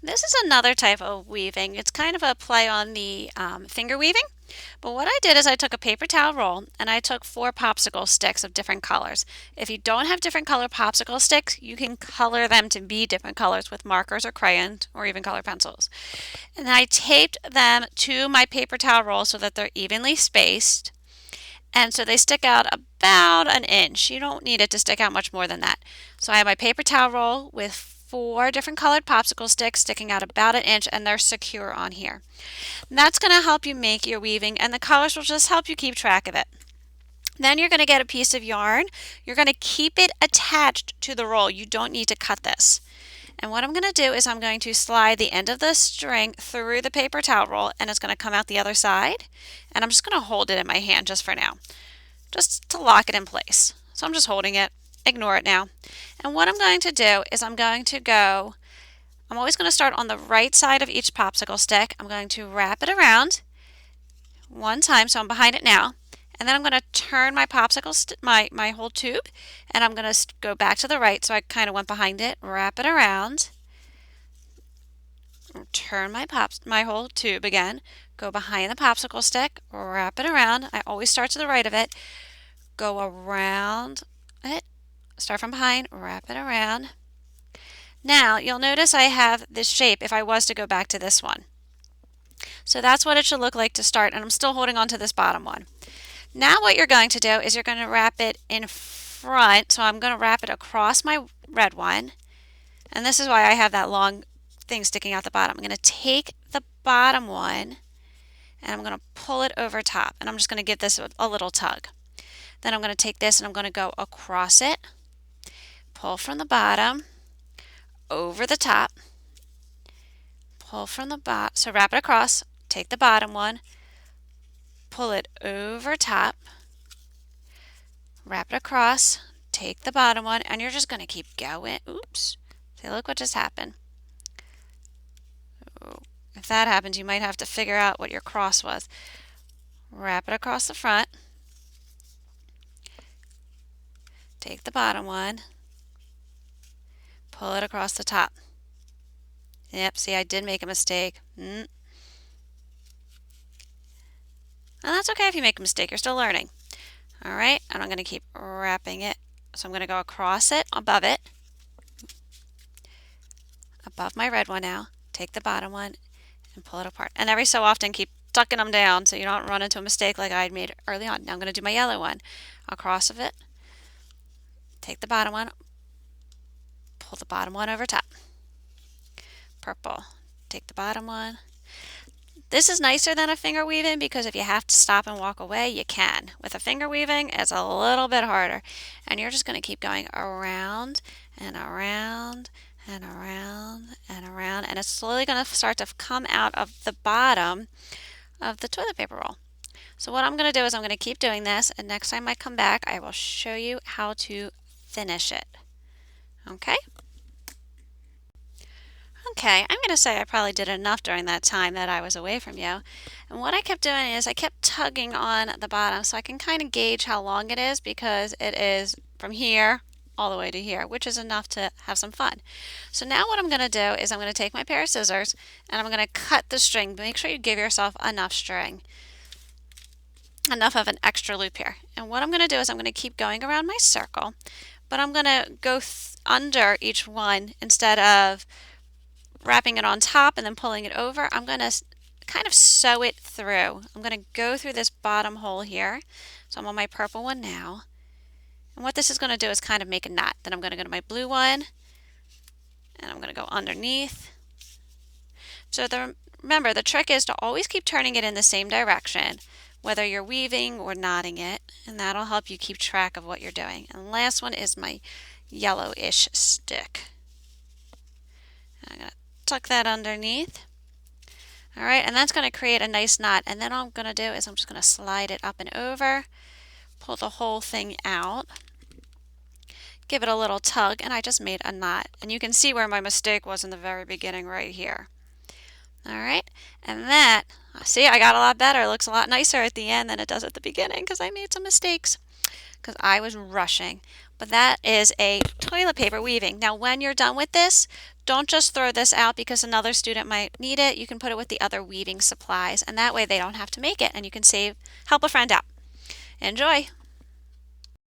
This is another type of weaving. It's kind of a play on the finger weaving. But what I did is I took a paper towel roll and I took 4 popsicle sticks of different colors. If you don't have different color popsicle sticks, you can color them to be different colors with markers or crayons or even color pencils. And I taped them to my paper towel roll so that they're evenly spaced. And so they stick out about an inch. You don't need it to stick out much more than that. So I have my paper towel roll with 4 different colored popsicle sticks sticking out about an inch, and they're secure on here. And that's going to help you make your weaving, and the colors will just help you keep track of it. Then you're going to get a piece of yarn. You're going to keep it attached to the roll. You don't need to cut this. And what I'm going to do is I'm going to slide the end of the string through the paper towel roll, and it's going to come out the other side. And I'm just going to hold it in my hand just for now, just to lock it in place. So I'm just holding it. Ignore it now. And what I'm going to do is I'm always going to start on the right side of each popsicle stick. I'm going to wrap it around one time, so I'm behind it now. And then I'm going to turn my my whole tube, and I'm going to go back to the right, so I kind of went behind it, wrap it around, turn my whole tube again, go behind the popsicle stick, wrap it around. I always start to the right of it, go around it, start from behind, wrap it around. Now you'll notice I have this shape if I was to go back to this one. So that's what it should look like to start, and I'm still holding on to this bottom one. Now what you're going to do is you're going to wrap it in front. So I'm going to wrap it across my red one, and this is why I have that long thing sticking out the bottom. I'm going to take the bottom one and I'm going to pull it over top, and I'm just going to give this a little tug. Then I'm going to take this and I'm going to go across it, pull from the bottom over the top, pull from the bottom, so wrap it across, take the bottom one, pull it over top, wrap it across, take the bottom one, and you're just going to keep going. Oops. See, look what just happened. If that happens, you might have to figure out what your cross was. Wrap it across the front, take the bottom one, pull it across the top. Yep, see, I did make a mistake. And that's okay if you make a mistake, you're still learning. All right, and I'm going to keep wrapping it. So I'm going to go across it, above my red one now, take the bottom one and pull it apart. And every so often keep tucking them down so you don't run into a mistake like I had made early on. Now I'm going to do my yellow one. Across of it, take the bottom one, pull the bottom one over top. Purple, take the bottom one. This is nicer than a finger weaving because if you have to stop and walk away, you can. With a finger weaving, it's a little bit harder. And you're just going to keep going around and around and around and around. And it's slowly going to start to come out of the bottom of the toilet paper roll. So what I'm going to do is I'm going to keep doing this. And next time I come back, I will show you how to finish it. Okay? Okay, I'm going to say I probably did enough during that time that I was away from you. And what I kept doing is I kept tugging on the bottom so I can kind of gauge how long it is, because it is from here all the way to here, which is enough to have some fun. So now what I'm going to do is I'm going to take my pair of scissors and I'm going to cut the string. Make sure you give yourself enough string, enough of an extra loop here. And what I'm going to do is I'm going to keep going around my circle, but I'm going to go under each one instead of wrapping it on top and then pulling it over. I'm going to kind of sew it through. I'm going to go through this bottom hole here. So I'm on my purple one now. And what this is going to do is kind of make a knot. Then I'm going to go to my blue one and I'm going to go underneath. So remember, the trick is to always keep turning it in the same direction, whether you're weaving or knotting it, and that'll help you keep track of what you're doing. And the last one is my yellowish stick. I'm going to tuck that underneath. All right, and that's going to create a nice knot. And then all I'm going to do is I'm just going to slide it up and over, pull the whole thing out, give it a little tug, and I just made a knot. And you can see where my mistake was in the very beginning right here. All right, and that, see, I got a lot better. It looks a lot nicer at the end than it does at the beginning because I made some mistakes because I was rushing. But that is a toilet paper weaving. Now when you're done with this, Don't just throw this out because another student might need it. You can put it with the other weaving supplies, and that way they don't have to make it, and you can help a friend out. Enjoy!